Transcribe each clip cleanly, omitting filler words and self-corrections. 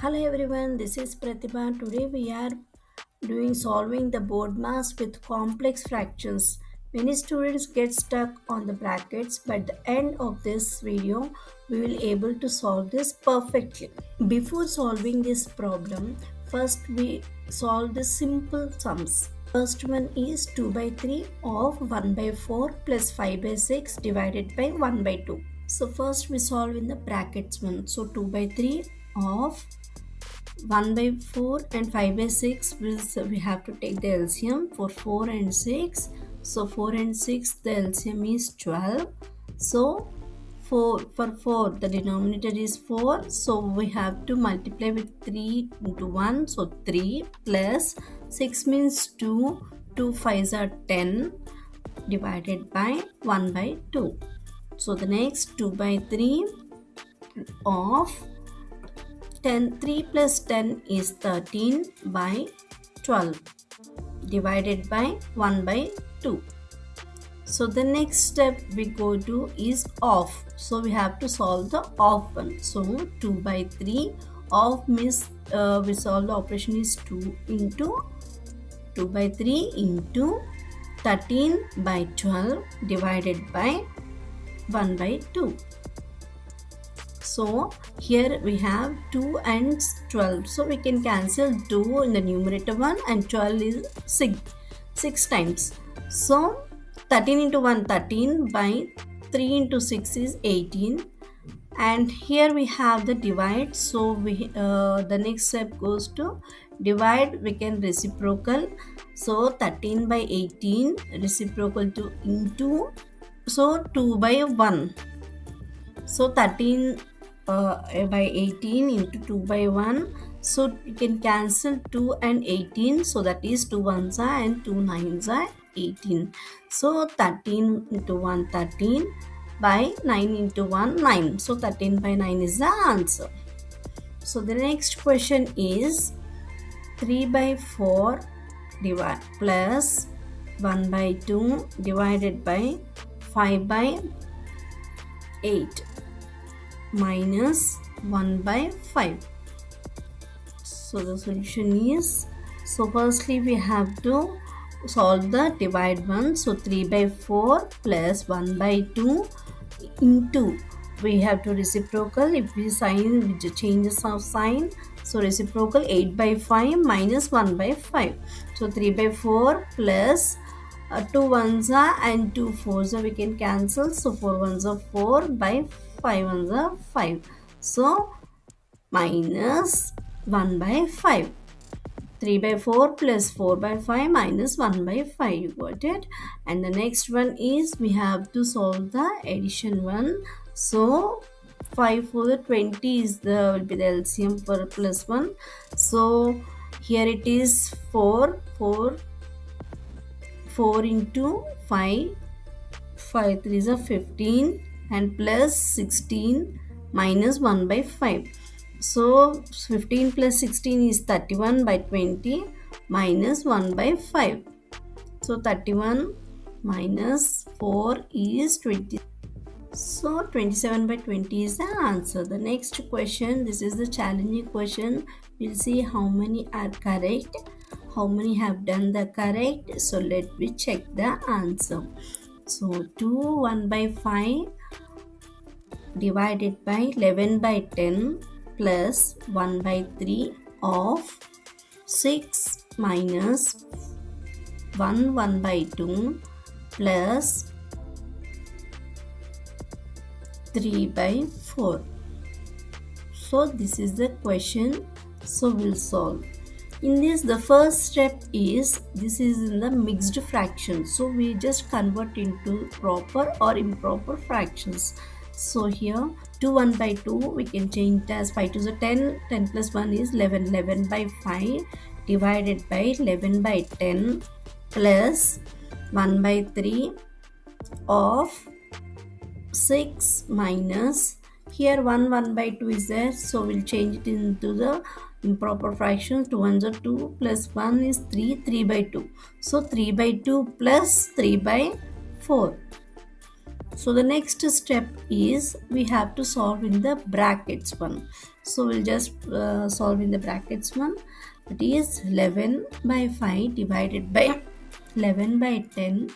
Hello everyone, this is Pratibha. Today we are doing solving the BODMAS with complex fractions. Many students get stuck on the brackets, but at the end of this video, we will able to solve this perfectly. Before solving this problem, first we solve the simple sums. First one is 2 by 3 of 1 by 4 plus 5 by 6 divided by 1 by 2. So first we solve in the brackets one. So 2 by 3 of 1 by 4 and 5 by 6 we have to take the LCM for 4 and 6. So 4 and 6 the LCM is 12. So for 4 the denominator is 4. So we have to multiply with 3 into 1. So 3 plus 6 means 2. 2 5s are 10 divided by 1 by 2. So the next 2 by 3 of 3 plus 10 is 13 by 12 divided by 1 by 2. So the next step we go to is off. So we have to solve the off one. So 2 by 3 off means we solve the operation is 2 into 2 by 3 into 13 by 12 divided by 1 by 2. So here we have 2 and 12. So we can cancel 2 in the numerator one and 12 is 6 times. So 13 into 1 13 by 3 into 6 is 18. And here we have the divide. So we the next step goes to divide. We can reciprocal. So 13 by 18 reciprocal to into. So 2 by 1. So 13 by 18 into 2 by 1. So you can cancel 2 and 18. So that is 2 ones are and 2 nines are 18. So 13 into 1 13 by 9 into 1 9. So 13 by 9 is the answer. So the next question is 3 by 4 divide plus 1 by 2 divided by 5 by 8 minus 1 by 5. So the solution is, so firstly we have to solve the divide one. So 3 by 4 plus 1 by 2 into, we have to reciprocal. If we sign with changes of sign, so reciprocal 8 by 5 minus 1 by 5. So 3 by 4 plus 2 ones are and 2 fours are we can cancel. So 4 ones are 4 by 5 ones are 5. So minus 1 by 5. 3 by 4 plus 4 by 5 minus 1 by 5. You got it? And the next one is we have to solve the addition one. So 5 for the 20 is the will be the LCM for plus 1. So here it is 4 into 5. 5 3 is a 15 and plus 16 minus 1 by 5. So 15 plus 16 is 31 by 20 minus 1 by 5. So 31 minus 4 is 20. So 27 by 20 is the answer. The next question, this is the challenging question. We'll see how many are correct, how many have done the correct. So let me check the answer. So 2 1 by 5 divided by 11 by 10 plus 1 by 3 of 6 minus 1 by 2 plus 3 by 4. So this is the question. So we'll solve. In this, the first step is, this is in the mixed fractions. So we just convert into proper or improper fractions. So here 2 1 by 2 we can change it as 5 to the 10. 10 plus 1 is 11. 11 by 5 divided by 11 by 10 plus 1 by 3 of 6 minus, here 1 by 2 is there. So we'll change it into the improper fractions. 2 ones are 2 plus 1 is 3. 3 by 2. So 3 by 2 plus 3 by 4. So the next step is we have to solve in the brackets one. So we'll just solve in the brackets one. That is 11 by 5 divided by 11 by 10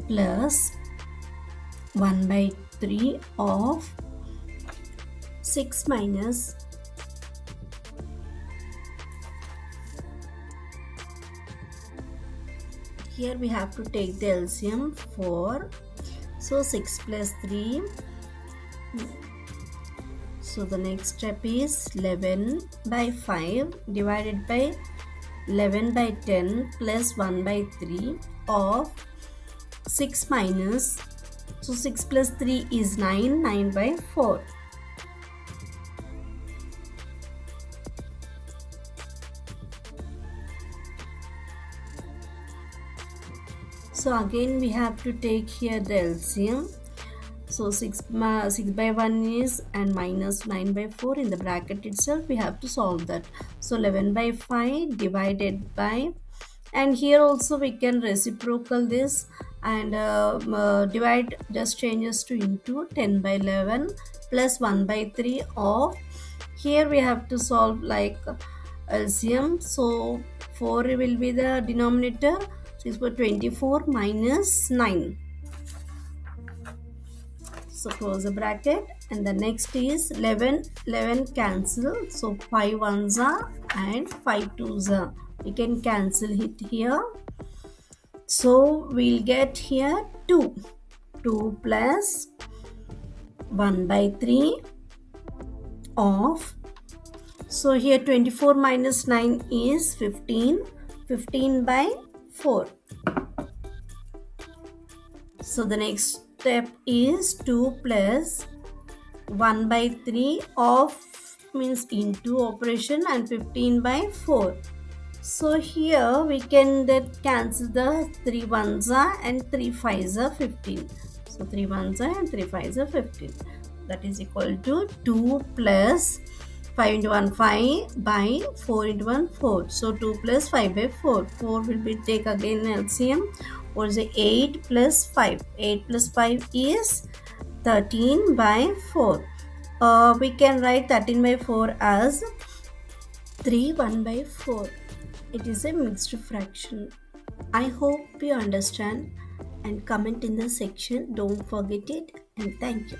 plus 1 by 3 of 6 minus here we have to take the LCM 4. So 6 plus 3. So the next step is 11 by 5 divided by 11 by 10 plus 1 by 3 of 6 minus. So 6 plus 3 is 9. 9 by 4. So again we have to take here the LCM. So 6 by 1 is and minus 9 by 4 in the bracket itself we have to solve that. So 11 by 5 divided by, and here also we can reciprocal this and divide just changes to into 10 by 11 plus 1 by 3 of, here we have to solve like LCM. So 4 will be the denominator. So it's for 24 minus 9. So close the bracket, and the next is 11. 11 cancel. So 5 ones are and 5 twos are. We can cancel it here. So we'll get here 2. 2 plus 1 by 3 of, so here 24 minus 9 is 15. 15 by 4. So the next step is 2 plus 1 by 3 of means into operation and 15 by 4. So here we can then cancel the 3 ones are and 3 fives are 15. So 3 ones are and 3 fives are 15. That is equal to 2 plus 5 into 1 5 by 4 into 1 4. So 2 plus 5 by 4. 4 will be take again LCM. What is it? 8 plus 5. 8 plus 5 is 13 by 4. We can write 13 by 4 as 3 1 by 4. It is a mixed fraction. I hope you understand and comment in the section. Don't forget it, and thank you.